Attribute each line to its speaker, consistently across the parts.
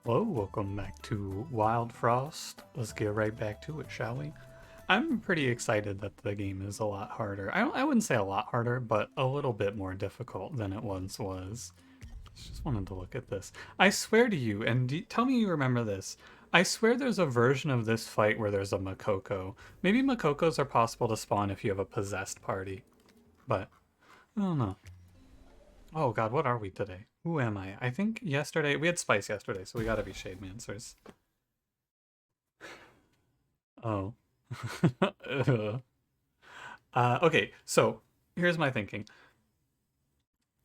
Speaker 1: Hello, welcome back to Wildfrost. Let's get right back to it, shall we? I'm pretty excited that the game is a lot harder. I wouldn't say a lot harder, but a little bit more difficult than it once was. Just wanted to look at this. I swear to you, and tell me you remember this. I swear there's a version of this fight where there's a Makoko. Maybe Makokos are possible to spawn if you have a possessed party, but I don't know. Oh god, what are we today? Who am I? I think yesterday we had spice yesterday, so we gotta be Shade Mancers. Oh. Okay, so here's my thinking.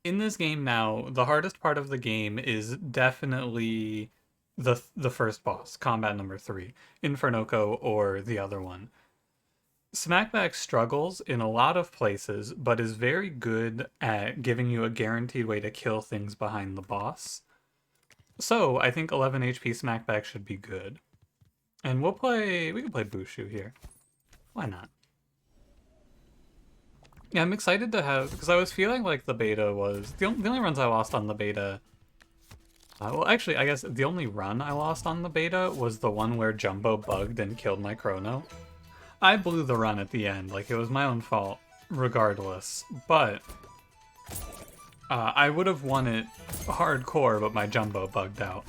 Speaker 1: In this game now, the hardest part of the game is definitely the first boss, combat number 3, Infernoco or the other one. Smackback struggles in a lot of places, but is very good at giving you a guaranteed way to kill things behind the boss. So I think 11 HP Smackback should be good. And we can play Bushu here. Why not? Yeah, I'm excited to have, because I was feeling like the beta was, the only runs I lost on the beta, well actually I guess the only run I lost on the beta was the one where Jumbo bugged and killed my Chrono. I blew the run at the end, like it was my own fault, regardless, but I would have won it hardcore, but my Jumbo bugged out.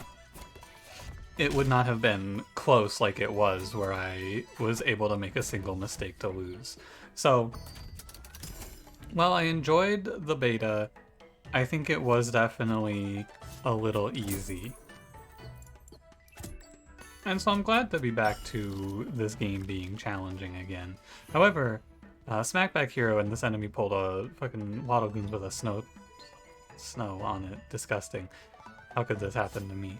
Speaker 1: It would not have been close like it was, where I was able to make a single mistake to lose. So, while I enjoyed the beta, I think it was definitely a little easy. And so I'm glad to be back to this game being challenging again. However, Smackback Hero and this enemy pulled a fucking Waddle Goons with a snow on it. Disgusting. How could this happen to me?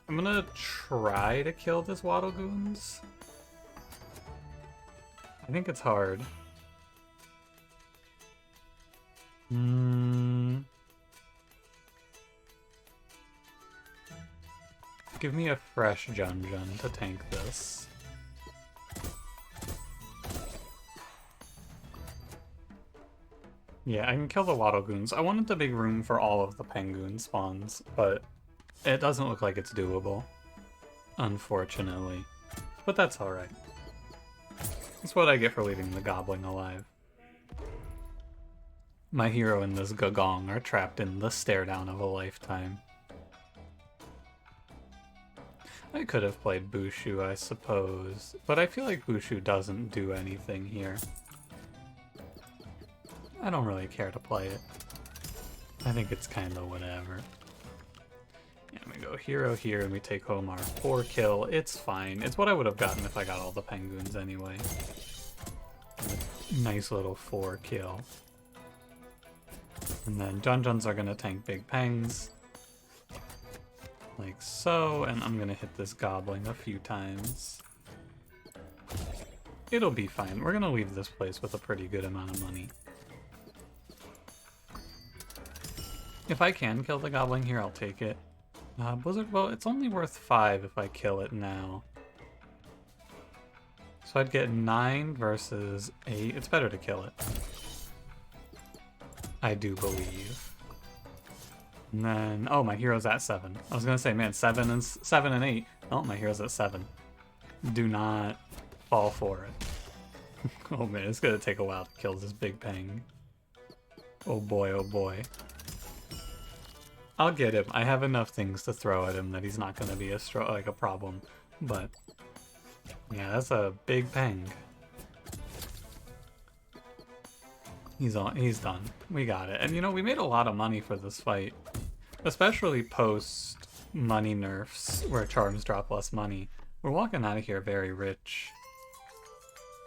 Speaker 1: I'm gonna try to kill this Waddle Goons. I think it's hard. Give me a fresh Jun to tank this. Yeah, I can kill the Waddle Goons. I wanted to make room for all of the Penguin spawns, but it doesn't look like it's doable, unfortunately. But that's alright. That's what I get for leaving the Goblin alive. My hero and this Gagong are trapped in the stare down of a lifetime. I could have played Bushu, I suppose, but I feel like Bushu doesn't do anything here. I don't really care to play it. I think it's kinda whatever. Yeah, we go hero here and we take home our 4 kill. It's fine. It's what I would have gotten if I got all the penguins anyway. Nice little 4 kill. And then Junjuns are gonna tank big pengs. Like so, and I'm gonna hit this goblin a few times. It'll be fine. We're gonna leave this place with a pretty good amount of money. If I can kill the goblin here, I'll take it. Blizzard, well, it's only worth 5 if I kill it now. So I'd get 9 versus 8. It's better to kill it. I do believe. And then, oh, my hero's at 7. I was gonna say, man, 7 and 8. Oh, my hero's at 7. Do not fall for it. Oh man, it's gonna take a while to kill this big peng. Oh boy, oh boy. I'll get him. I have enough things to throw at him that he's not gonna be a problem. But yeah, that's a big peng. He's done. We got it. And you know, we made a lot of money for this fight. Especially post money nerfs where charms drop less money. We're walking out of here very rich.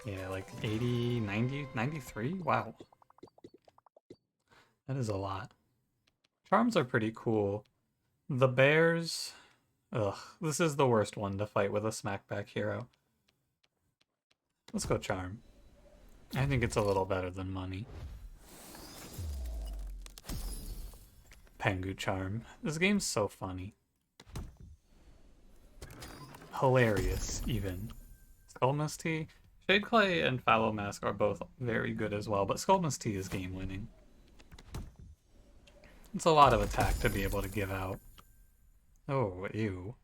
Speaker 1: Yeah, like 80, 90, 93? Wow. That is a lot. Charms are pretty cool. The bears... Ugh, this is the worst one to fight with a smackback hero. Let's go charm. I think it's a little better than money. Pengu charm. This game's so funny. Hilarious, even. Skullmist Tea. Shade Clay and Fallow Mask are both very good as well, but Skullmist Tea is game winning. It's a lot of attack to be able to give out. Oh, ew.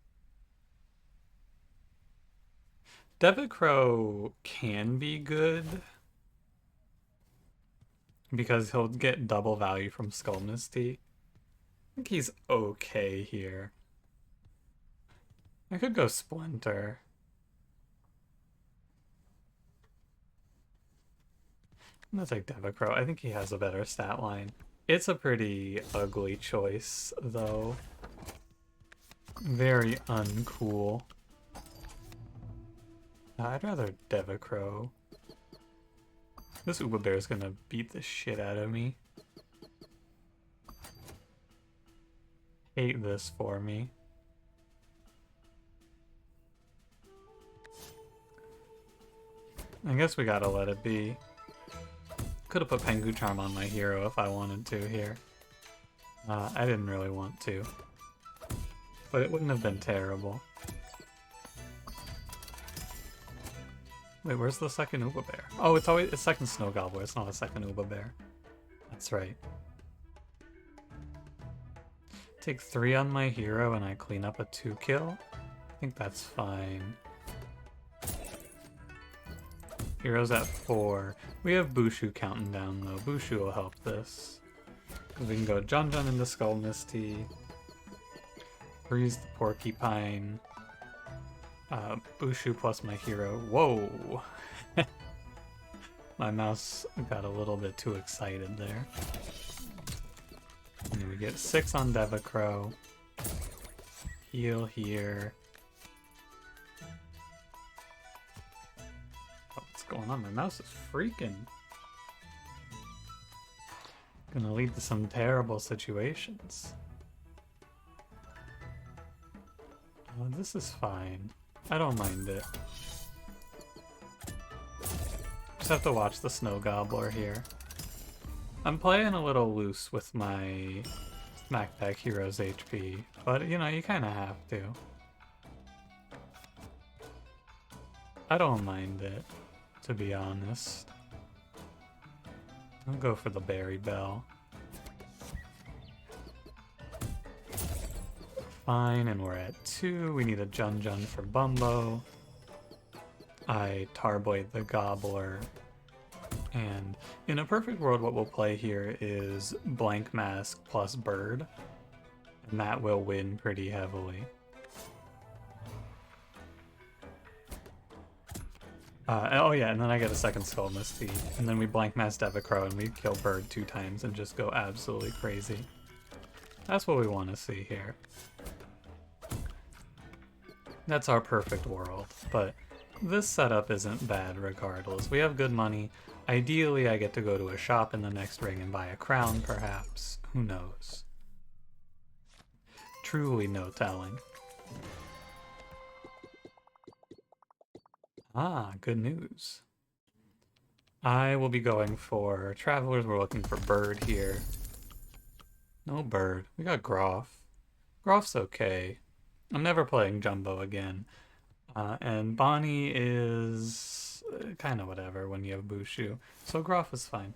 Speaker 1: Devicrow can be good because he'll get double value from Skull Misty. I think he's okay here. I could go Splinter. I'm gonna take Devicrow. I think he has a better stat line. It's a pretty ugly choice, though. Very uncool. I'd rather Devicrow. This Uba Bear is gonna beat the shit out of me. Hate this for me. I guess we gotta let it be. Could have put Pengu Charm on my hero if I wanted to here. I didn't really want to. But it wouldn't have been terrible. Wait, where's the second Uba Bear? Oh, it's always a second Snow Gobbler. It's not a second Uba Bear. That's right. Take 3 on my hero and I clean up a 2-kill. I think that's fine. Hero's at 4. We have Bushu counting down though. Bushu will help this. We can go Jun into Skull Misty. Freeze the Porcupine. Bushu plus my hero. Whoa! My mouse got a little bit too excited there. And we get 6 on Devicrow. Heal here. Oh, what's going on? My mouse is freaking. Gonna lead to some terrible situations. This is fine. I don't mind it. Just have to watch the Snow Gobbler here. I'm playing a little loose with my Smackback hero's HP, but you know, you kind of have to. I don't mind it, to be honest. I'll go for the Berry Bell. Fine, and we're at 2. We need a Jun for Bumbo. I Tarboy the Gobbler. And in a perfect world, what we'll play here is Blank Mask plus Bird. And that will win pretty heavily. Oh yeah, and then I get a second Skull Misty. And then we Blank Mask Devicrow and we kill Bird 2 times and just go absolutely crazy. That's what we want to see here. That's our perfect world, but this setup isn't bad regardless. We have good money. Ideally, I get to go to a shop in the next ring and buy a crown, perhaps. Who knows? Truly no telling. Ah, good news. I will be going for Travelers. We're looking for Bird here. No Bird. We got Groff. Groff's okay. I'm never playing Jumbo again. And Bonnie is kind of whatever when you have Bushu. So Groff is fine.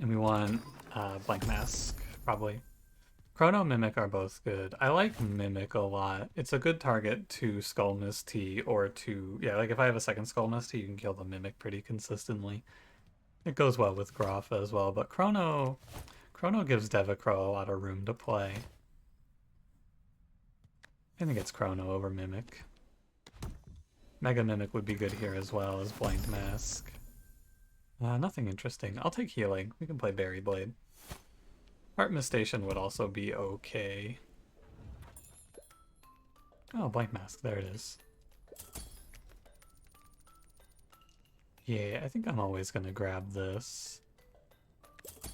Speaker 1: And we want Blank Mask, probably. Chrono Mimic are both good. I like Mimic a lot. It's a good target to Skull Misty or to... Yeah, like if I have a second Skull Misty, you can kill the Mimic pretty consistently. It goes well with Groff as well, but Chrono gives Devicrow a lot of room to play. I think it's Chrono over Mimic. Mega Mimic would be good here as well as Blank Mask. Nothing interesting. I'll take healing. We can play Berry Blade. Heart Mist Station would also be okay. Oh, Blank Mask. There it is. Yeah, I think I'm always going to grab this.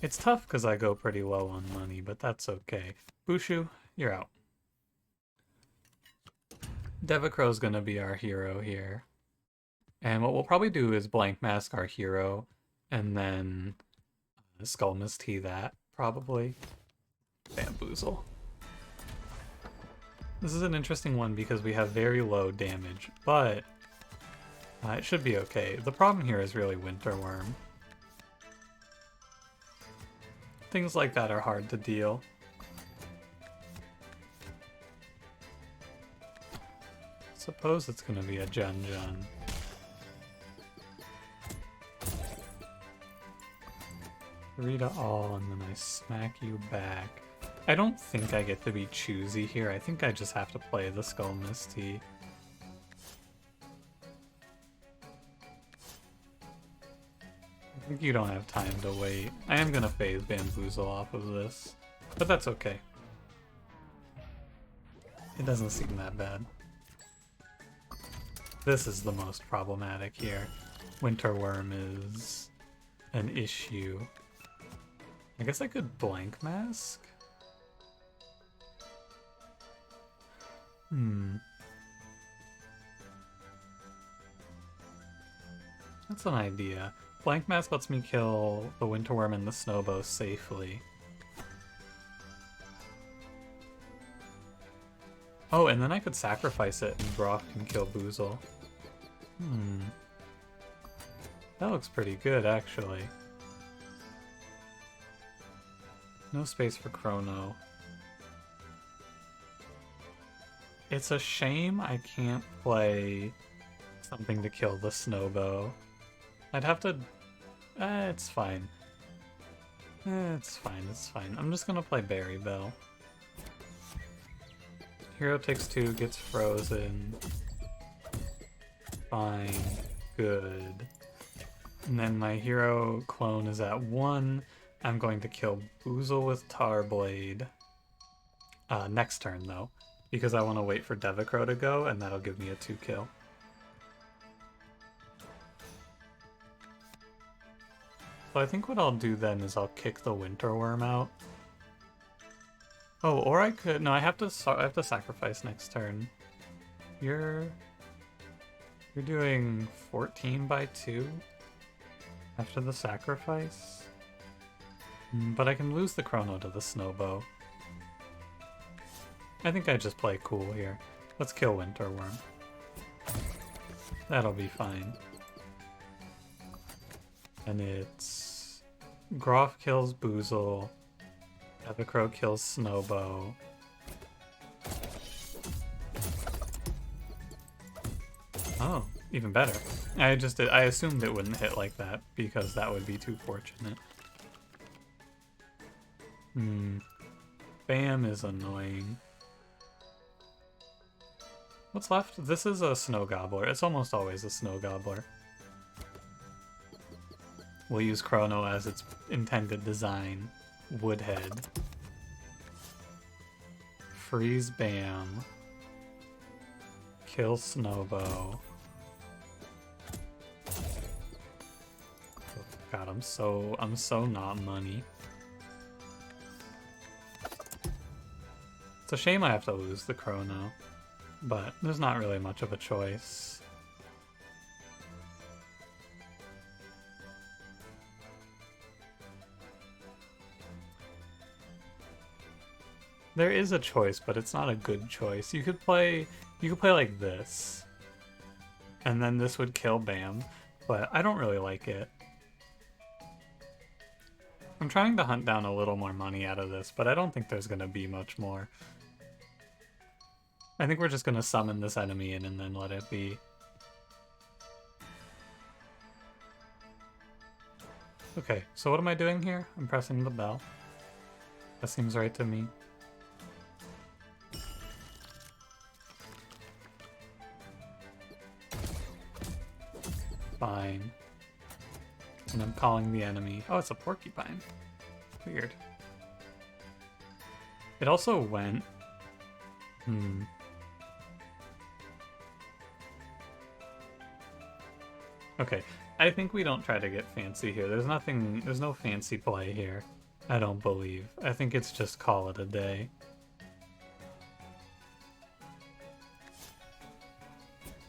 Speaker 1: It's tough because I go pretty low on money, but that's okay. Bushu, you're out. Devicrow's gonna be our hero here. And what we'll probably do is Blank Mask our hero, and then Skull Misty that, probably. Bamboozle. This is an interesting one because we have very low damage, but it should be okay. The problem here is really Winter Worm. Things like that are hard to deal. suppose it's gonna be a Jun. Three to all, and then I smack you back. I don't think I get to be choosy here. I think I just have to play the Skull Misty. I think you don't have time to wait. I am gonna phase Bamboozle off of this, but that's okay. It doesn't seem that bad. This is the most problematic here. Winter Worm is an issue. I guess I could blank mask? That's an idea. Blank mask lets me kill the Winter Worm and the Snowbow safely. Oh, and then I could sacrifice it and Brock can kill Boozle. That looks pretty good, actually. No space for Chrono. It's a shame I can't play something to kill the Snowbow. I'd have to... it's fine. It's fine. I'm just gonna play Berry Bell. Hero takes 2, gets frozen. Fine. Good. And then my hero clone is at 1. I'm going to kill Boozle with Tarblade. Next turn, though. Because I want to wait for Devicro to go, and that'll give me a 2-kill. So I think what I'll do then is I'll kick the Winter Worm out. Oh, or I could... No, I have to sacrifice next turn. You're doing 14 by 2 after the sacrifice? But I can lose the Chrono to the Snowbow. I think I just play cool here. Let's kill Winter Worm. That'll be fine. And it's... Groff kills Boozle. Devicro kills Snowbow. Oh, even better. I assumed it wouldn't hit like that, because that would be too fortunate. Bam is annoying. What's left? This is a Snow Gobbler. It's almost always a Snow Gobbler. We'll use Chrono as its intended design. Woodhead. Freeze Bam. Kill Snowbow. Oh God, I'm so not money. It's a shame I have to lose the Chrono, but there's not really much of a choice. There is a choice, but it's not a good choice. You could play like this, and then this would kill Bam, but I don't really like it. I'm trying to hunt down a little more money out of this, but I don't think there's gonna be much more. I think we're just gonna summon this enemy in and then let it be. Okay, so what am I doing here? I'm pressing the bell. That seems right to me. Fine. And I'm calling the enemy. Oh, it's a porcupine. Weird. It also went... Okay, I think we don't try to get fancy here. There's no fancy play here. I don't believe. I think it's just call it a day.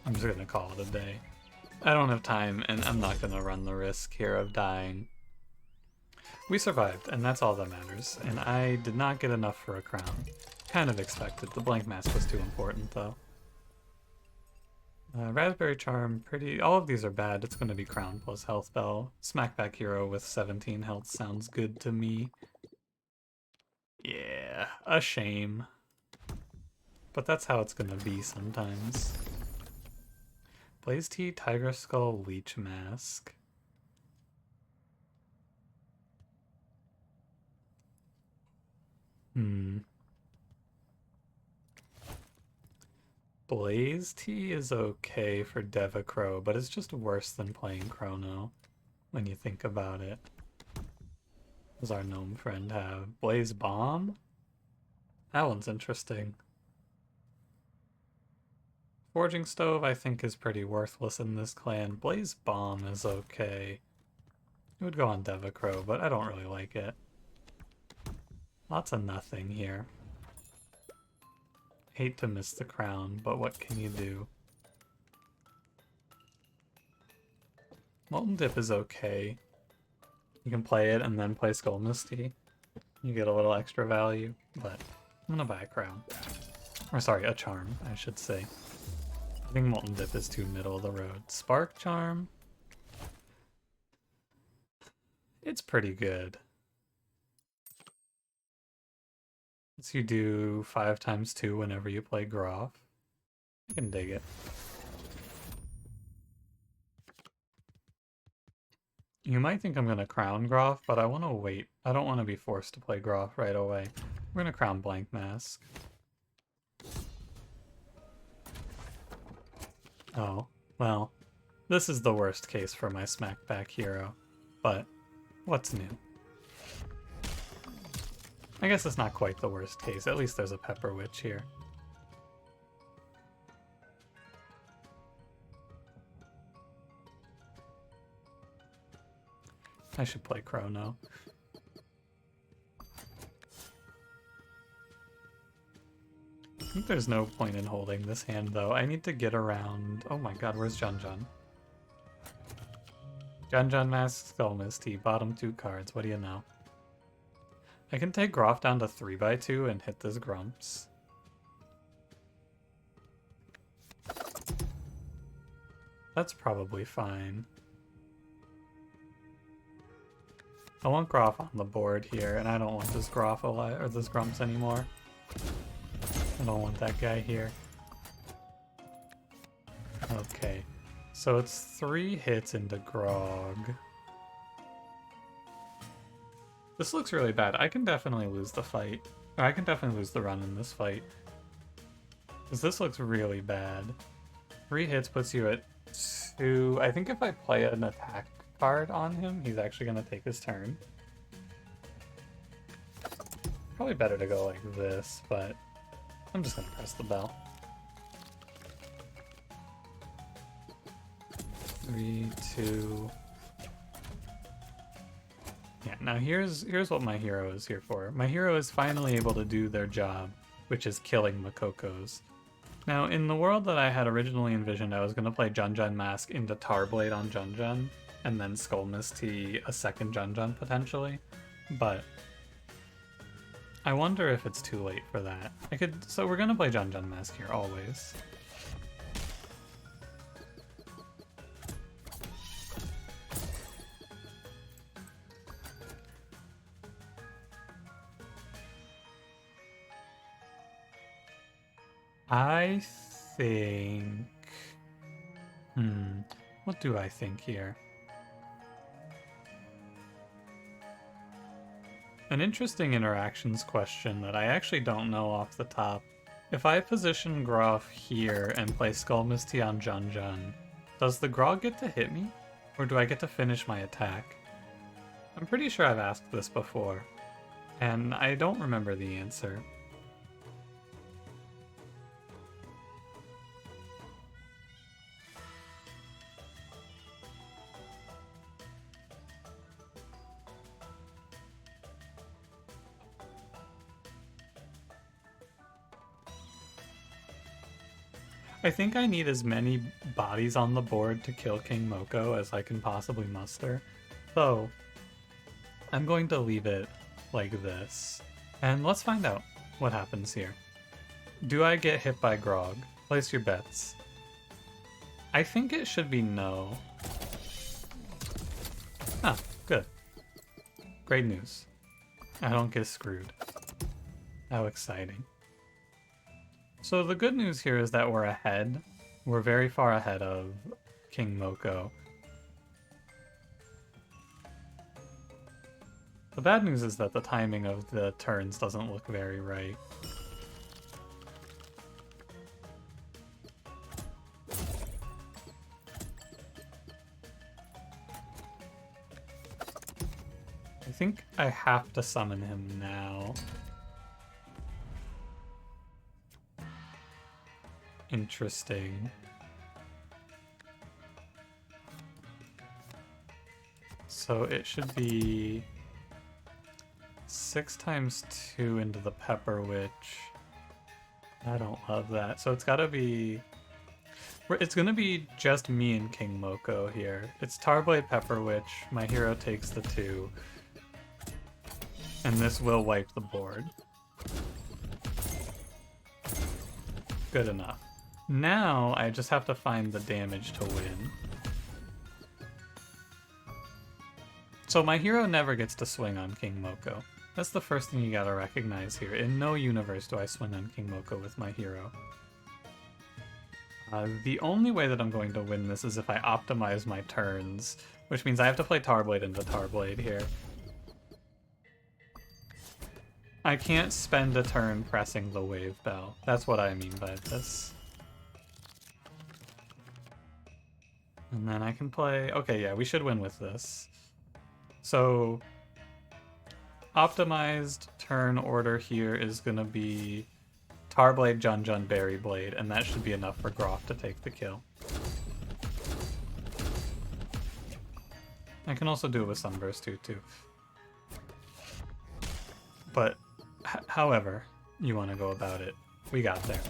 Speaker 1: I'm just gonna call it a day. I don't have time, and I'm not gonna run the risk here of dying. We survived, and that's all that matters, and I did not get enough for a crown. Kind of expected. The blank mask was too important, though. Raspberry Charm, pretty... All of these are bad. It's gonna be crown plus health bell. Smackback hero with 17 health sounds good to me. Yeah, a shame. But that's how it's gonna be sometimes. Blaze Tea, Tiger Skull, Leech Mask. Blaze Tea is okay for Devacrow, but it's just worse than playing Chrono when you think about it. What does our gnome friend have? Blaze Bomb? That one's interesting. Forging Stove I think is pretty worthless in this clan. Blaze Bomb is okay. It would go on Devacrow, but I don't really like it. Lots of nothing here. Hate to miss the crown, but what can you do? Molten Dip is okay. You can play it and then play Skull Misty. You get a little extra value, but I'm gonna buy a crown. Or sorry, a charm, I should say. I think Molten Dip is too middle of the road. Spark Charm? It's pretty good. Lets you do 5 times 2 whenever you play Groff. I can dig it. You might think I'm gonna crown Groff, but I want to wait. I don't want to be forced to play Groff right away. We're gonna crown Blank Mask. Oh, well, this is the worst case for my smackback hero, but what's new? I guess it's not quite the worst case. At least there's a Pepper Witch here. I should play Chrono. I think there's no point in holding this hand, though. I need to get around... Oh my god, where's Jun? Jun Mask, Skull Misty, bottom 2 cards. What do you know? I can take Groff down to 3x2 and hit this Grumps. That's probably fine. I want Groff on the board here, and I don't want this Groff alive, or this Grumps anymore. I don't want that guy here. Okay, so it's 3 hits into Grog. This looks really bad. I can definitely lose the fight. Or I can definitely lose the run in this fight. Because this looks really bad. 3 hits puts you at 2. I think if I play an attack card on him, he's actually going to take his turn. Probably better to go like this, but I'm just going to press the bell. 3, 2... Yeah, now here's what my hero is here for. My hero is finally able to do their job, which is killing Makokos. Now, in the world that I had originally envisioned, I was going to play Jun Mask into Tarblade on Jun, and then Skull Misty a second Jun potentially, but I wonder if it's too late for that. So we're going to play Jun Mask here always. I think... what do I think here? An interesting interactions question that I actually don't know off the top. If I position Groff here and play Skull Misty on Jun, does the Grog get to hit me? Or do I get to finish my attack? I'm pretty sure I've asked this before, and I don't remember the answer. I think I need as many bodies on the board to kill King Moko as I can possibly muster. So, I'm going to leave it like this. And let's find out what happens here. Do I get hit by Grog? Place your bets. I think it should be no. Ah, good. Great news. I don't get screwed. How exciting. So the good news here is that we're ahead, We're very far ahead of King Moko. The bad news is that the timing of the turns doesn't look very right. I think I have to summon him now. Interesting. So it should be 6 times 2 into the Pepper Witch. I don't love that. So it's gotta be... It's gonna be just me and King Moko here. It's Tarblade Pepper Witch. My hero takes the 2. And this will wipe the board. Good enough. Now I just have to find the damage to win. So my hero never gets to swing on King Moko. That's the first thing you gotta recognize here. In no universe do I swing on King Moko with my hero. The only way that I'm going to win this is if I optimize my turns, which means I have to play Tarblade into Tarblade here. I can't spend a turn pressing the Wave Bell. That's what I mean by this. And then I can play... Okay, yeah, we should win with this. So, optimized turn order here is going to be Tarblade, Jun, Berry Blade, and that should be enough for Groff to take the kill. I can also do it with Sunburst too. But, however you want to go about it, we got there.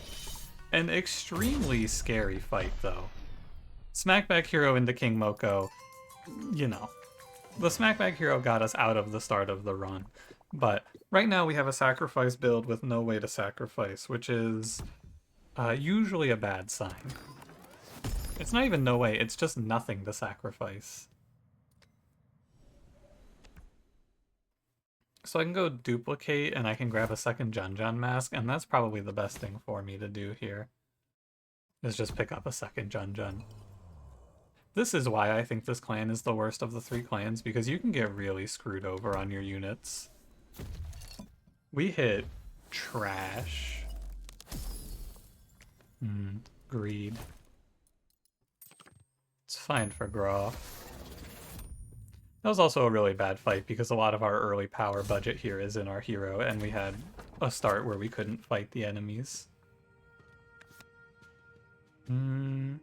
Speaker 1: An extremely scary fight, though. Smackback hero into King Moko, you know. The Smackback hero got us out of the start of the run, but right now we have a sacrifice build with no way to sacrifice, which is usually a bad sign. It's not even no way, it's just nothing to sacrifice. So I can go duplicate and I can grab a second Jun mask, and that's probably the best thing for me to do here, is just pick up a second Jun. This is why I think this clan is the worst of the 3 clans, because you can get really screwed over on your units. We hit trash. Greed. It's fine for Groff. That was also a really bad fight, because a lot of our early power budget here is in our hero, and we had a start where we couldn't fight the enemies. I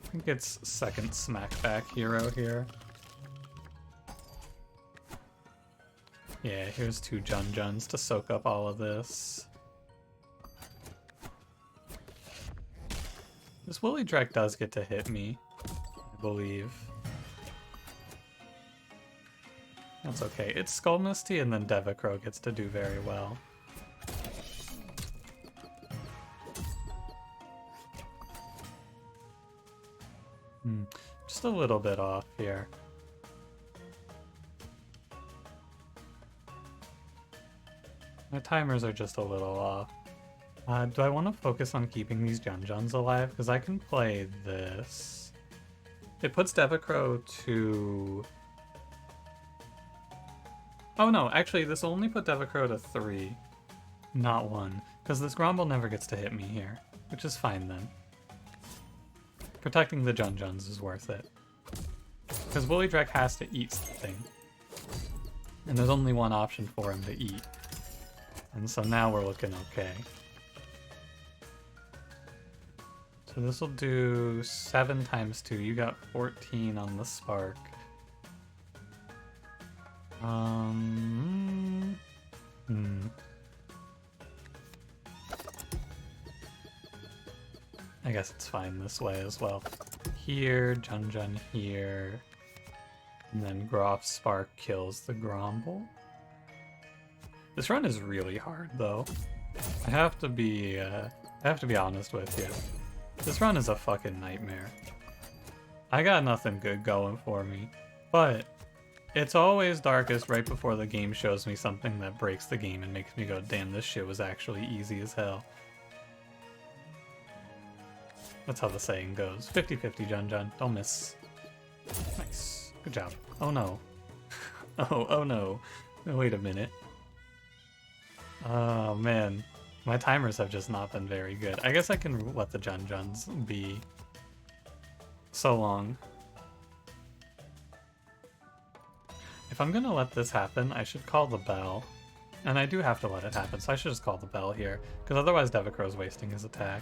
Speaker 1: think it's second Smackback hero here. Yeah, here's 2 Juns to soak up all of this. This Woolly Drek does get to hit me, I believe. That's okay. It's Skull Misty and then Devacrow gets to do very well. Just a little bit off here. My timers are just a little off. Do I want to focus on keeping these Juns alive? Because I can play this. It puts Devacrow to... Oh no, actually this will only put Devacrow to 3, not 1. Because this Gromble never gets to hit me here, which is fine then. Protecting the Juns is worth it. Because Woolly Drek has to eat something. And there's only one option for him to eat. And so now we're looking okay. So this will do 7 times 2. You got 14 on the Spark. I guess it's fine this way as well. Here, Jun here. And then Groff Spark kills the Gromble. This run is really hard though. I have to be honest with you. This run is a fucking nightmare. I got nothing good going for me, but it's always darkest right before the game shows me something that breaks the game and makes me go, damn, this shit was actually easy as hell. That's how the saying goes. 50-50, Jun. Don't miss. Nice. Good job. Oh no. Oh no. Wait a minute. Oh man. My timers have just not been very good. I guess I can let the Juns be so long. If I'm gonna let this happen, I should call the bell. And I do have to let it happen, so I should just call the bell here. Because otherwise Devicrow's wasting his attack.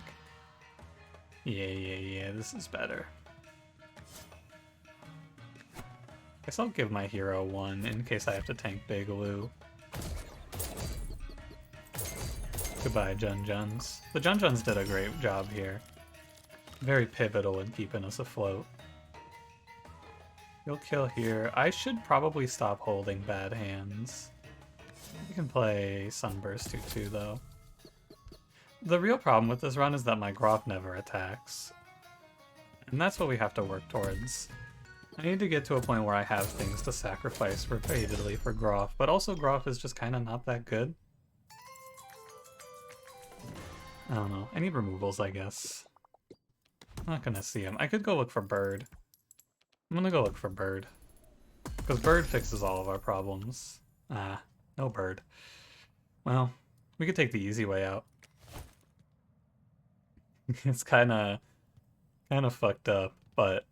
Speaker 1: Yeah, this is better. Guess I'll give my hero one in case I have to tank Big Lou. Goodbye, Juns. The Juns did a great job here. Very pivotal in keeping us afloat. You'll kill here. I should probably stop holding bad hands. You can play Sunburst 2-2 though. The real problem with this run is that my Groff never attacks. And that's what we have to work towards. I need to get to a point where I have things to sacrifice repeatedly for Groff, but also Groff is just kind of not that good. I don't know. I need removals, I guess. I'm not gonna see him. I could go look for Bird. I'm gonna go look for Bird. Because Bird fixes all of our problems. Ah, no Bird. Well, we could take the easy way out. It's kind of fucked up, but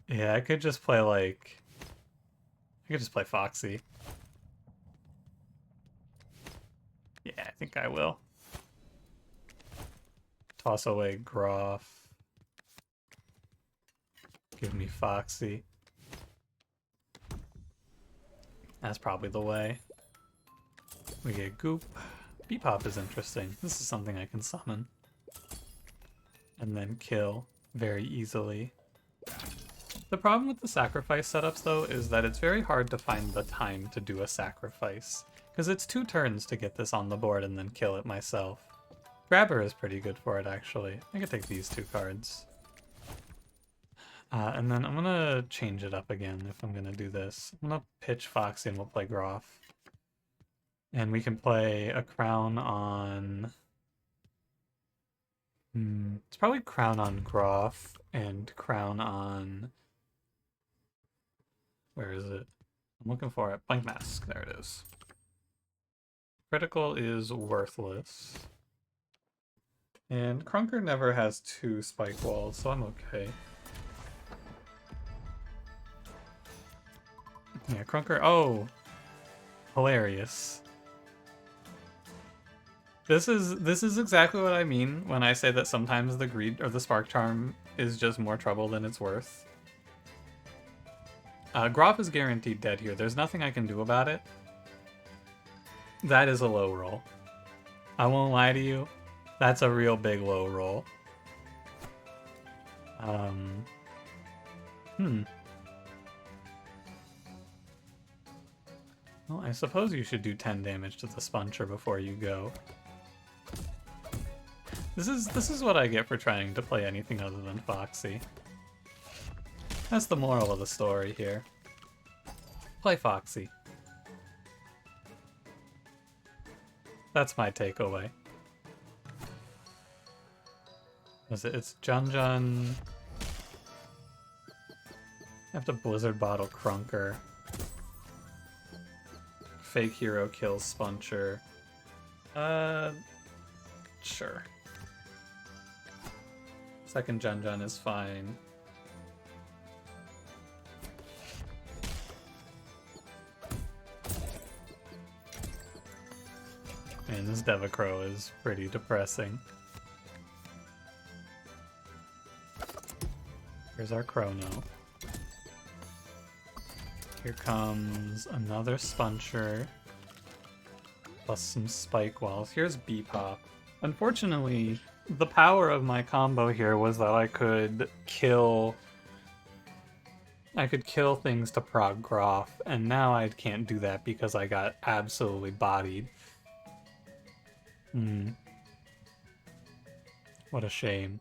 Speaker 1: yeah, I could just play like... I could just play Foxy. Yeah, I think I will. Toss away Groff. Give me Foxy. That's probably the way. We get Goop. Bebop is interesting. This is something I can summon. And then kill very easily. The problem with the sacrifice setups, though, is that it's very hard to find the time to do a sacrifice. Because it's 2 turns to get this on the board and then kill it myself. Grabber is pretty good for it, actually. I could take these 2 cards. And then I'm gonna change it up again if I'm gonna do this. I'm gonna pitch Foxy and we'll play Groff. And we can play a Crown on... it's probably Crown on Groff and Crown on... Where is it? I'm looking for it. Blank Mask. There it is. Critical is worthless. And Krunker never has 2 spike walls, so I'm okay. Yeah, Krunker... Oh! Hilarious. This is exactly what I mean when I say that sometimes the Greed or the Spark Charm is just more trouble than it's worth. Groff is guaranteed dead here. There's nothing I can do about it. That is a low roll. I won't lie to you. That's a real big low roll. Well, I suppose you should do 10 damage to the Spuncher before you go. This is what I get for trying to play anything other than Foxy. That's the moral of the story here. Play Foxy. That's my takeaway. It's Jun. I have to Blizzard Bottle Krunker. Fake Hero kills Spuncher. Sure. Second Jun is fine. And this Devicrow is pretty depressing. Here's our Chrono. Here comes another Spuncher. Plus some Spike Walls. Here's Bebop. Unfortunately, the power of my combo here was that I could kill things to prog Groff, and now I can't do that because I got absolutely bodied. What a shame.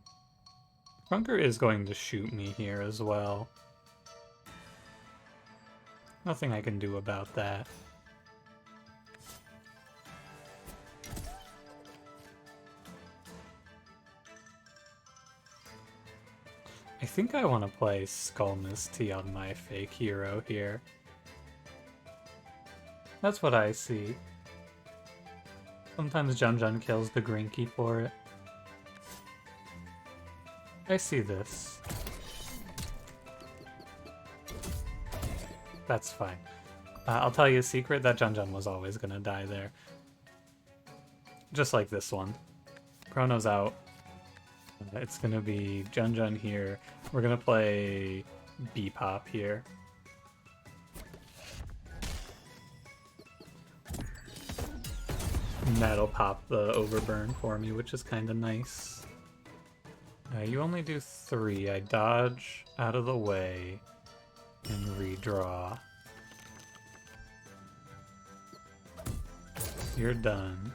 Speaker 1: Krunker is going to shoot me here as well. Nothing I can do about that. I think I want to play Skull Misty on my fake hero here. That's what I see. Sometimes Jun kills the Grinky for it. I see this. That's fine. I'll tell you a secret, that Jun was always gonna die there. Just like this one. Chrono's out. It's gonna be Jun here. We're gonna play B-Pop here. And that'll pop the overburn for me, which is kind of nice. You only do 3. I dodge out of the way and redraw. You're done.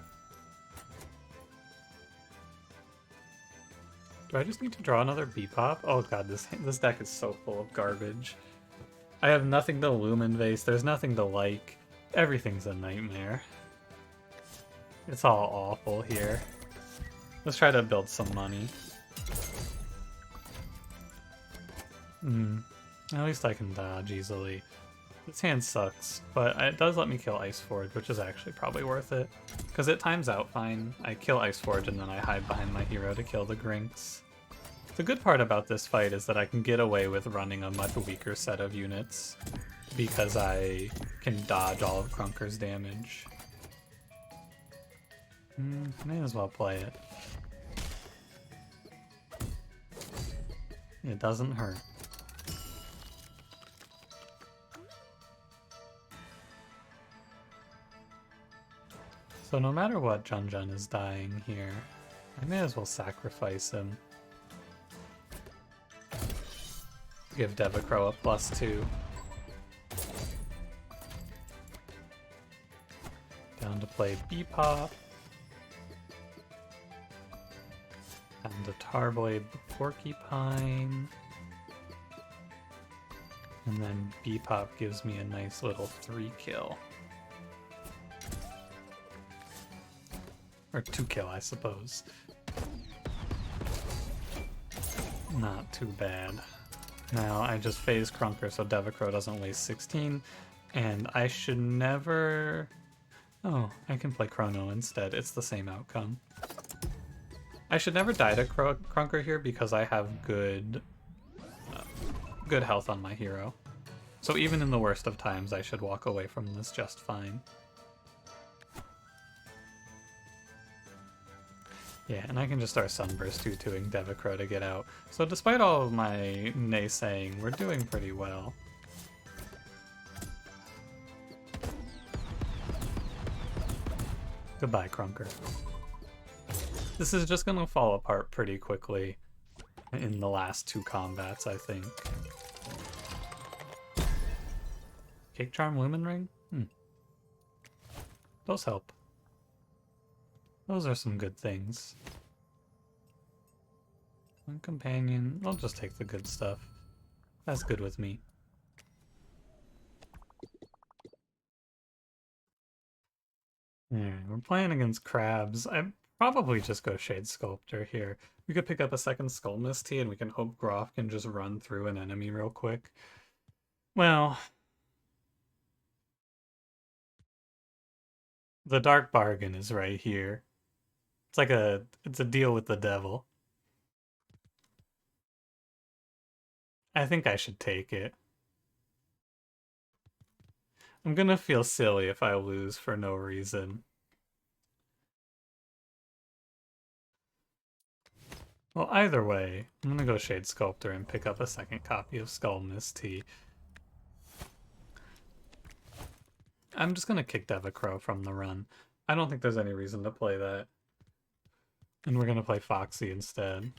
Speaker 1: Do I just need to draw another B-Pop? Oh god, this deck is so full of garbage. I have nothing to Lumen Vase, there's nothing to like. Everything's a nightmare. It's all awful here. Let's try to build some money. At least I can dodge easily. This hand sucks, but it does let me kill Ice Forge, which is actually probably worth it. Because it times out fine. I kill Ice Forge and then I hide behind my hero to kill the Grinks. The good part about this fight is that I can get away with running a much weaker set of units because I can dodge all of Krunker's damage. May as well play it. It doesn't hurt. So no matter what, Jun is dying here. I may as well sacrifice him. Give Devacrow a +2. Down to play B-Pop. Down to Tarblade Porcupine. And then B-Pop gives me a nice little 3-kill. Or 2-kill, I suppose. Not too bad. Now I just phase Krunker so Devacrow doesn't waste 16, and I should never... Oh, I can play Chrono instead. It's the same outcome. I should never die to Krunker here because I have good health on my hero. So even in the worst of times, I should walk away from this just fine. Yeah, and I can just start Sunburst 2-2ing Devacrow to get out. So despite all of my naysaying, we're doing pretty well. Goodbye, Krunker. This is just gonna fall apart pretty quickly in the last 2 combats, I think. Cake Charm, Lumen Ring? Those help. Those are some good things. One companion. I'll just take the good stuff. That's good with me. Alright, we're playing against crabs. I'd probably just go Shade Sculptor here. We could pick up a second Skull Misty and we can hope Groff can just run through an enemy real quick. Well... the Dark Bargain is right here. It's a deal with the devil. I think I should take it. I'm gonna feel silly if I lose for no reason. Well, either way, I'm gonna go Shade Sculptor and pick up a second copy of Skull Misty. I'm just gonna kick Devacrow from the run. I don't think there's any reason to play that. And we're gonna play Foxy instead.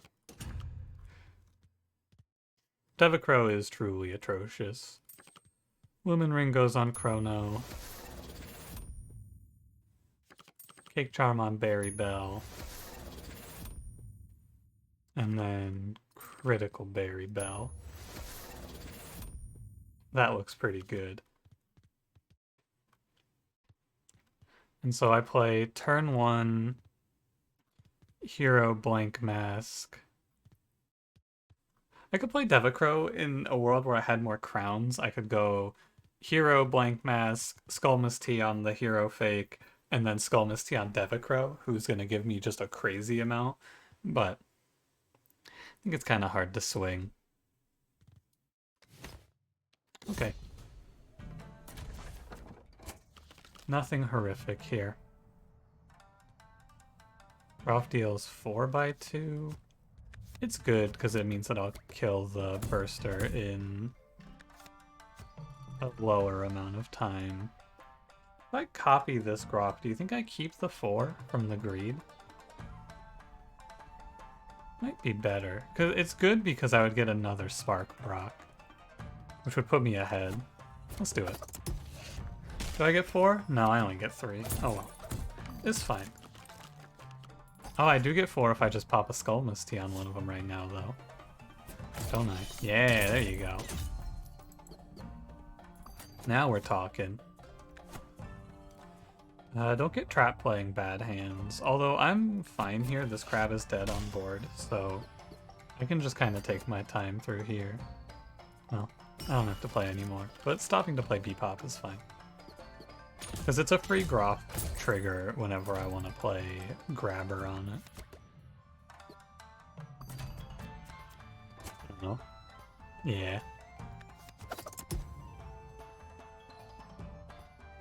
Speaker 1: Devacrow is truly atrocious. Lumen Ring goes on Chrono. Cake Charm on Berry Bell. And then Critical Berry Bell. That looks pretty good. And so I play turn 1, Hero Blank Mask. I could play Devacrow in a world where I had more crowns. I could go hero blank mask, Skullmas T on the hero fake, and then Skullmas T on Devacrow, who's gonna give me just a crazy amount. But I think it's kind of hard to swing. Okay. Nothing horrific here. Rolf deals 4x2. It's good because it means that I'll kill the burster in a lower amount of time. If I copy this Groff, do you think I keep the 4 from the greed? Might be better. Cause it's good because I would get another Spark Brock, which would put me ahead. Let's do it. Do I get 4? No, I only get 3. Oh well. It's fine. Oh, I do get 4 if I just pop a Skull Misty on one of them right now, though. Don't I? Yeah, there you go. Now we're talking. Don't get trap playing bad hands. Although I'm fine here. This crab is dead on board, so I can just kind of take my time through here. Well, I don't have to play anymore, but stopping to play Bebop is fine. Because it's a free Groff trigger whenever I want to play Grabber on it. I don't know. Yeah.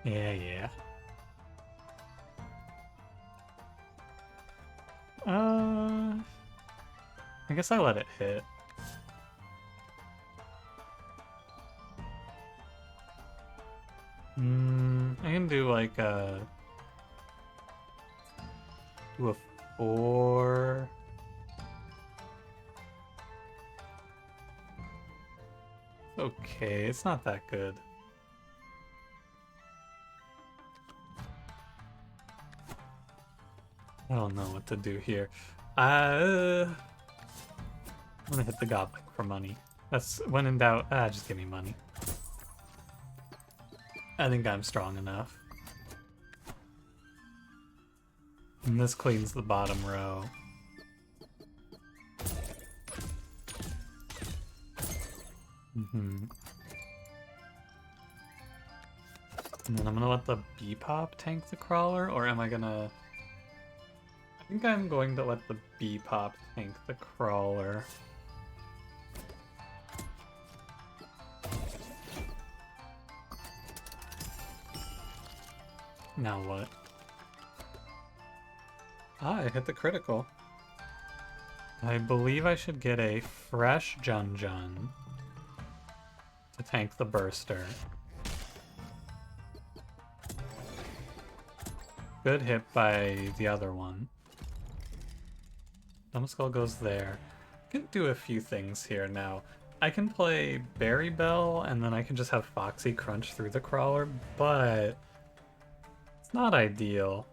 Speaker 1: Yeah. I guess I let it hit. I can do like a... do a 4... Okay, it's not that good. I don't know what to do here. I'm gonna hit the Goblin for money. That's when in doubt. Just give me money. I think I'm strong enough. And this cleans the bottom row. And then I'm gonna let the Bebop tank the crawler, or am I gonna... I think I'm going to let the Bebop tank the crawler. Now what? I hit the critical. I believe I should get a fresh Jun Jun to tank the burster. Good hit by the other one. Dumbskull goes there. I can do a few things here now. I can play Berry Bell and then I can just have Foxy crunch through the crawler, but it's not ideal.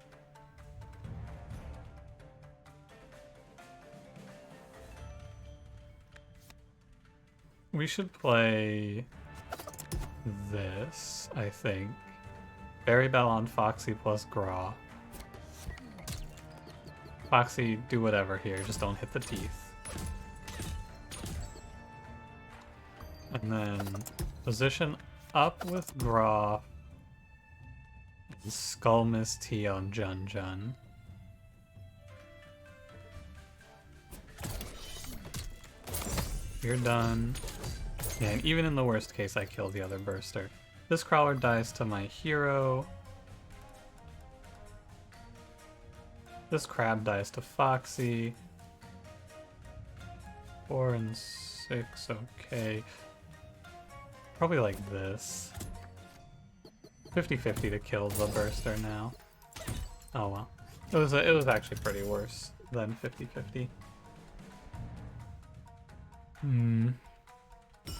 Speaker 1: We should play this, I think. Berry Bell on Foxy plus Graw. Foxy, do whatever here, just don't hit the teeth. And then position up with Graw. And Skull Miss T on Jun Jun. You're done. Yeah, and even in the worst case, I kill the other burster. This crawler dies to my hero. This crab dies to Foxy. 4 and 6, okay. Probably like this. 50-50 to kill the burster now. Oh well. It was actually pretty worse than 50-50.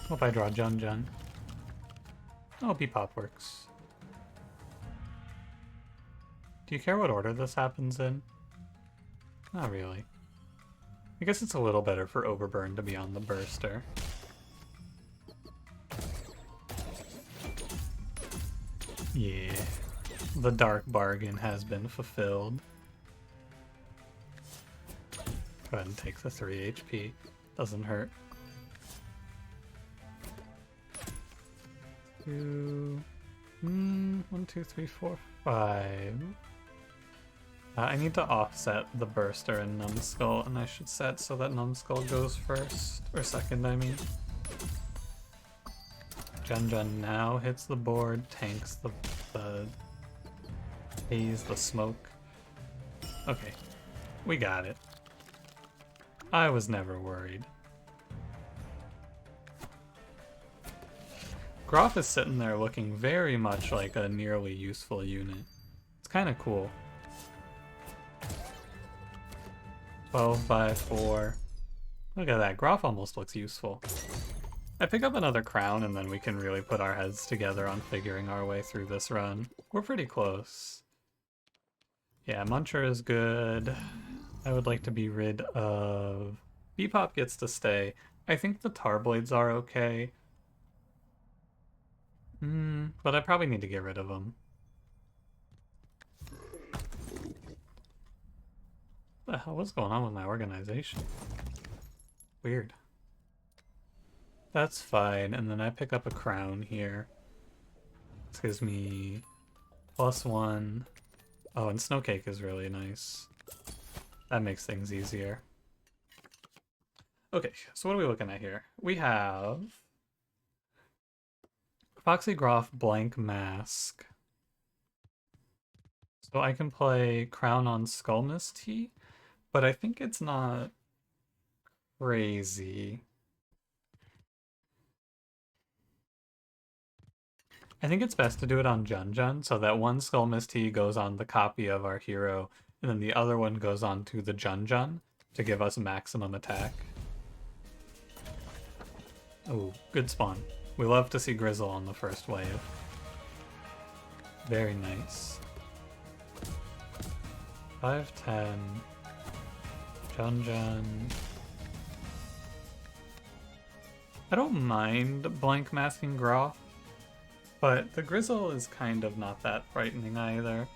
Speaker 1: Hope I draw Jun Jun. Oh, Bebop works. Do you care what order this happens in? Not really. I guess it's a little better for Overburn to be on the burster. Yeah. The dark bargain has been fulfilled. Go ahead and take the 3 HP. Doesn't hurt. do 1, 2, 3, 4, 5. I need to offset the burster and numbskull, and I should set so that numbskull goes first, or second, I mean. Jun now hits the board, tanks the haze, the smoke. Okay, we got it. I was never worried. Groff is sitting there looking very much like a nearly useful unit. It's kind of cool. 12 by 4. Look at that, Groff almost looks useful. I pick up another crown and then we can really put our heads together on figuring our way through this run. We're pretty close. Yeah, Muncher is good. I would like to be rid of... Bebop gets to stay. I think the Tarblades are okay. But I probably need to get rid of them. What the hell? What's going on with my organization? Weird. That's fine, and then I pick up a crown here. This gives me +1. Oh, and Snowcake is really nice. That makes things easier. Okay, so what are we looking at here? We have Foxy Groff Blank Mask. So I can play Crown on Skullmist Tea, but I think it's not crazy. I think it's best to do it on Jun so that one Skullmist Tea goes on the copy of our hero, and then the other one goes on to the Jun to give us maximum attack. Oh, good spawn. We love to see Grizzle on the first wave. Very nice. 5-10. Jun. I don't mind blank masking Groff, but the Grizzle is kind of not that frightening either.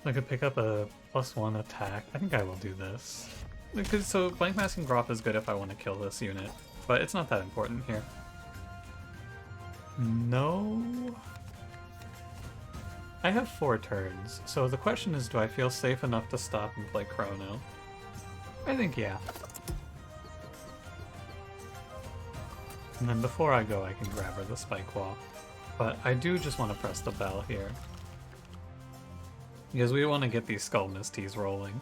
Speaker 1: I could pick up a +1 attack. I think I will do this. Because so blank masking Groff is good if I want to kill this unit, but it's not that important here. No. I have 4 turns, so the question is, do I feel safe enough to stop and play Chrono? I think yeah. And then before I go, I can grab her the Spike Wall. But I do just want to press the bell here, because we want to get these Skull Misties rolling.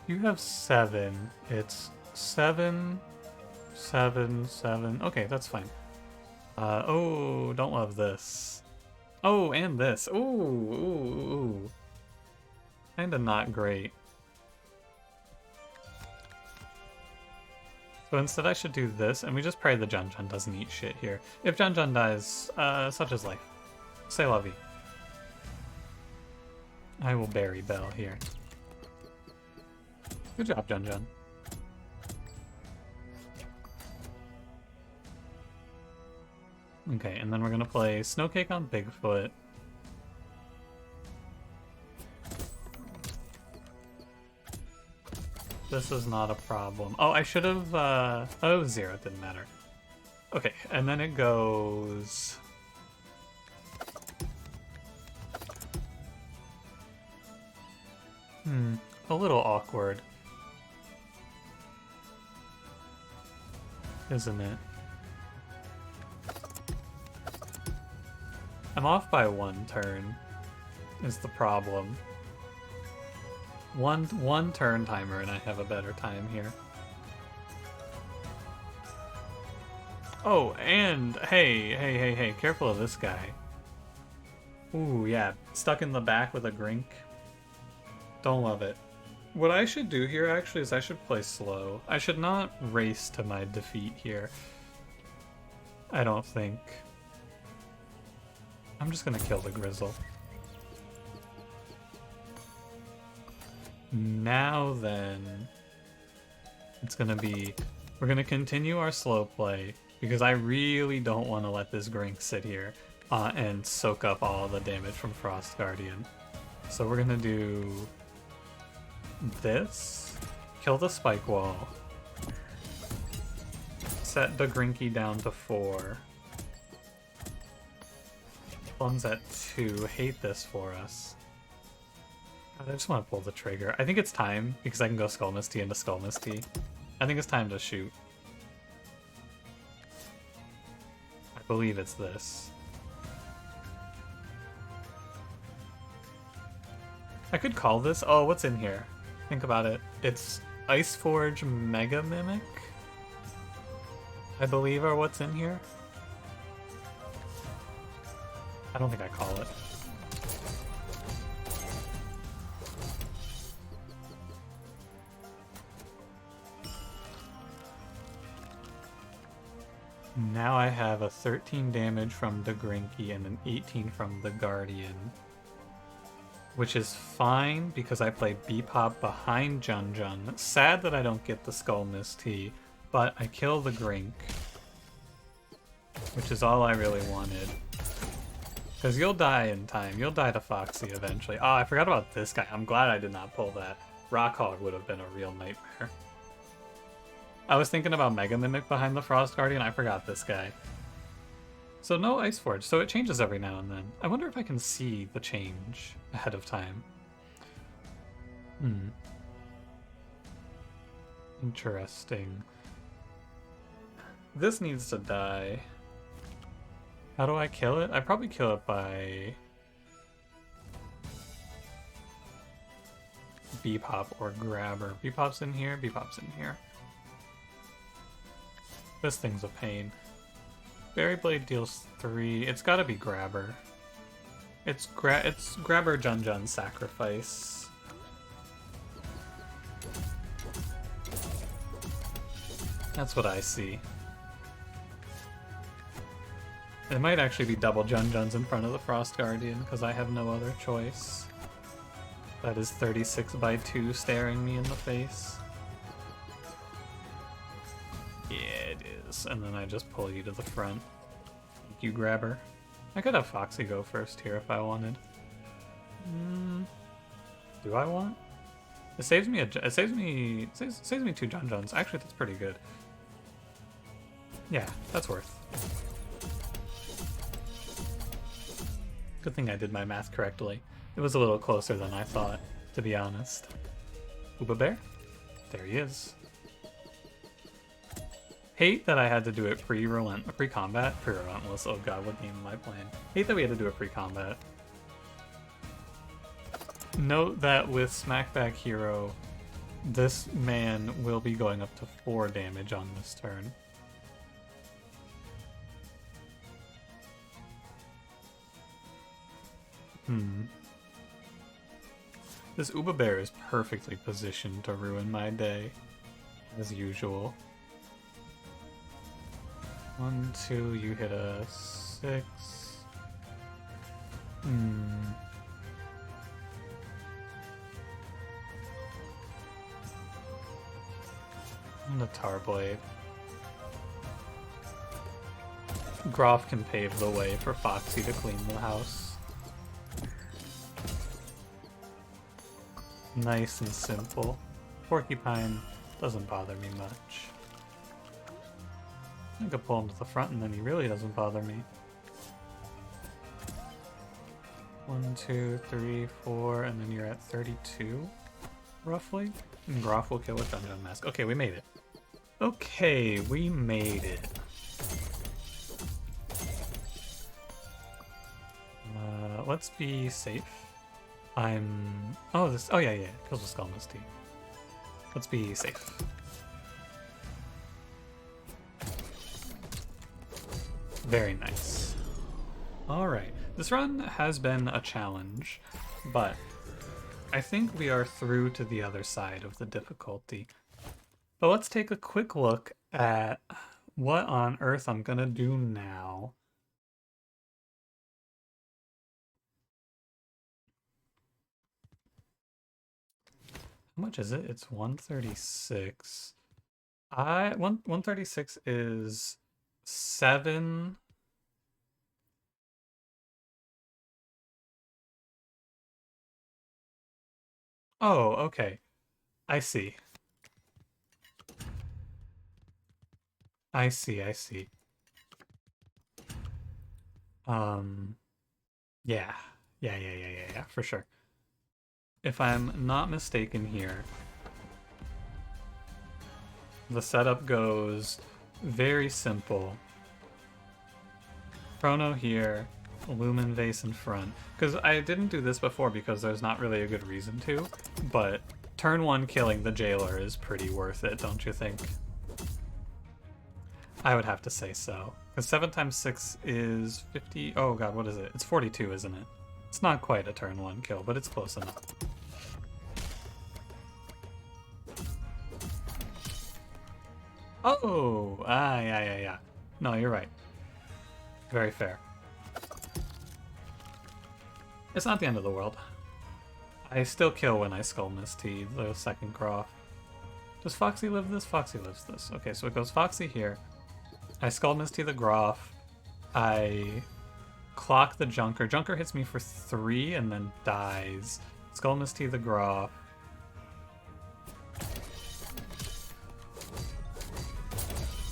Speaker 1: You have 7. It's 7, 7, 7. Okay, that's fine. Oh, don't love this. Oh, and this. Ooh. Kinda not great. So instead I should do this, and we just pray the Jun doesn't eat shit here. If Jun dies, such is life. C'est la vie. I will bury Bell here. Good job, Jun. Okay, and then we're gonna play Snowcake on Bigfoot. This is not a problem. Oh, I should have, oh, 0, it didn't matter. Okay, and then it goes... a little awkward. Isn't it? I'm off by 1 turn, is the problem. One turn timer and I have a better time here. Oh, and hey, careful of this guy. Ooh, yeah, stuck in the back with a Grink. Don't love it. What I should do here actually is I should play slow. I should not race to my defeat here. I don't think. I'm just gonna kill the Grizzle. Now then, it's gonna be, we're gonna continue our slow play because I really don't want to let this Grink sit here and soak up all the damage from Frost Guardian. So we're gonna do this, kill the spike wall, set the Grinky down to 4. Plum's at 2. Hate this for us. God, I just want to pull the trigger. I think it's time, because I can go Skull Misty into Skull Misty. I think it's time to shoot. I believe it's this. I could call this... Oh, what's in here? Think about it. It's Iceforge Mega Mimic, I believe, are what's in here. I don't think I call it. Now I have a 13 damage from the Grinky and an 18 from the Guardian. Which is fine because I play Bebop behind Jun Jun. Sad that I don't get the Skull Misty, but I kill the Grink. Which is all I really wanted. Because you'll die in time. You'll die to Foxy eventually. Oh, I forgot about this guy. I'm glad I did not pull that. Rockhog would have been a real nightmare. I was thinking about Mega Mimic behind the Frost Guardian. I forgot this guy. So no Iceforge. So it changes every now and then. I wonder if I can see the change ahead of time. Interesting. This needs to die. How do I kill it? I probably kill it by Bebop or Grabber. Bebop's in here, Bebop's in here. This thing's a pain. Berry Blade deals 3. It's gotta be Grabber. It's Grabber Jun Jun Sacrifice. That's what I see. It might actually be double Jun Juns in front of the Frost Guardian, because I have no other choice. That is 36 by 2 staring me in the face. Yeah, it is. And then I just pull you to the front. Thank you, Grabber. I could have Foxy go first here if I wanted. Do I want? It saves me 2 Jun Juns. Actually, that's pretty good. Yeah, that's worth. Good thing I did my math correctly. It was a little closer than I thought, to be honest. Uba Bear? There he is. Hate that I had to do it pre-combat. Pre-relentless. Oh god, what game am I playing? Hate that we had to do it pre-combat. Note that with Smackback Hero, this man will be going up to 4 damage on this turn. This Uba Bear is perfectly positioned to ruin my day, as usual. 1, 2, you hit a 6. I'm gonna Tarblade. Groff can pave the way for Foxy to clean the house. Nice and simple. Porcupine doesn't bother me much. I could pull him to the front and then he really doesn't bother me. 1, 2, 3, 4, and then you're at 32, roughly. And Groff will kill with Dungeon Mask. Okay, we made it. Okay, we made it. Let's be safe. Oh, yeah, kills with Skull Misty. Let's be safe. Very nice. Alright, this run has been a challenge, but I think we are through to the other side of the difficulty. But let's take a quick look at what on earth I'm gonna do now. How much is it? It's 136. 136 is 7. Oh, okay. I see. I see, I see. Yeah. Yeah, for sure. If I'm not mistaken here, the setup goes very simple. Chrono here, Lumen Vase in front. Because I didn't do this before because there's not really a good reason to, but turn 1 killing the jailer is pretty worth it, don't you think? I would have to say so. Because 7 times 6 is 50... Oh god, what is it? It's 42, isn't it? It's not quite a turn 1 kill, but it's close enough. Oh! Yeah. No, you're right. Very fair. It's not the end of the world. I still kill when I Skull Misty, the second Groff. Does Foxy live this? Foxy lives this. Okay, so it goes Foxy here. I Skull Misty the Groff. I clock the Junker. Junker hits me for 3 and then dies. Skull Misty the Groff.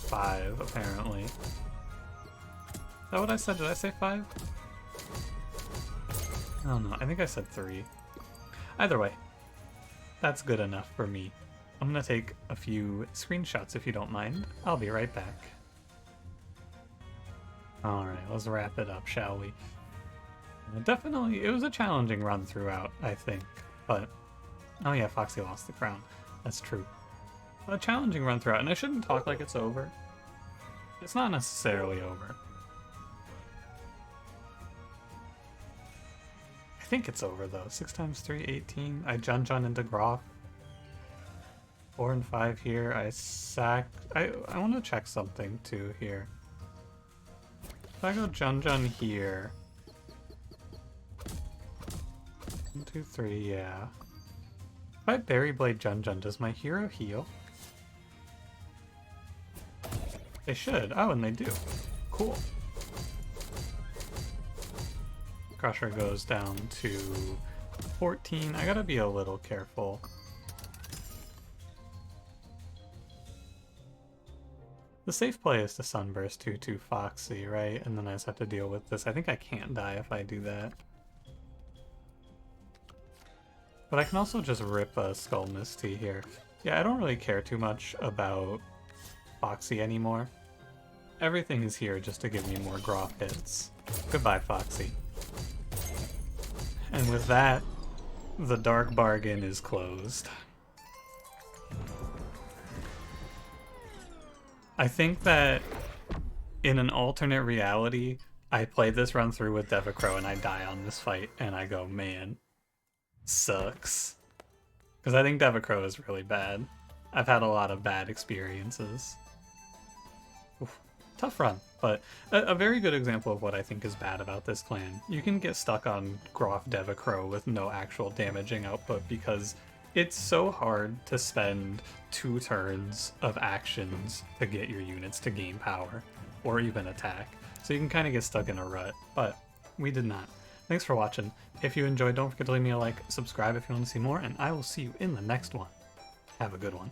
Speaker 1: Five, apparently. Is that what I said? Did I say 5? I don't know. I think I said 3. Either way, that's good enough for me. I'm gonna take a few screenshots if you don't mind. I'll be right back. Alright, let's wrap it up, shall we? Definitely, it was a challenging run throughout, I think. But, oh yeah, Foxy lost the crown. That's true. A challenging run throughout, and I shouldn't talk like it's over. It's not necessarily over. I think it's over though. 6 times 3, 18. I Jun into Groff. 4 and 5 here. I sack. I want to check something too here. If I go Jun here. 1, 2, 3, yeah. If I Berry Blade Jun, does my hero heal? They should. Oh, and they do. Cool. Crusher goes down to 14. I gotta be a little careful. The safe play is to Sunburst 2/2 Foxy, right? And then I just have to deal with this. I think I can't die if I do that. But I can also just rip a Skull Misty here. Yeah, I don't really care too much about Foxy anymore. Everything is here just to give me more Groff hits. Goodbye, Foxy. And with that, the Dark Bargain is closed. I think that in an alternate reality, I play this run through with Devacrow and I die on this fight and I go, man, sucks. Because I think Devacrow is really bad. I've had a lot of bad experiences. Oof. Tough run, but a very good example of what I think is bad about this clan. You can get stuck on Groff Devacrow with no actual damaging output because it's so hard to spend 2 turns of actions to get your units to gain power, or even attack. So you can kind of get stuck in a rut, but we did not. Thanks for watching. If you enjoyed, don't forget to leave me a like, subscribe if you want to see more, and I will see you in the next one. Have a good one.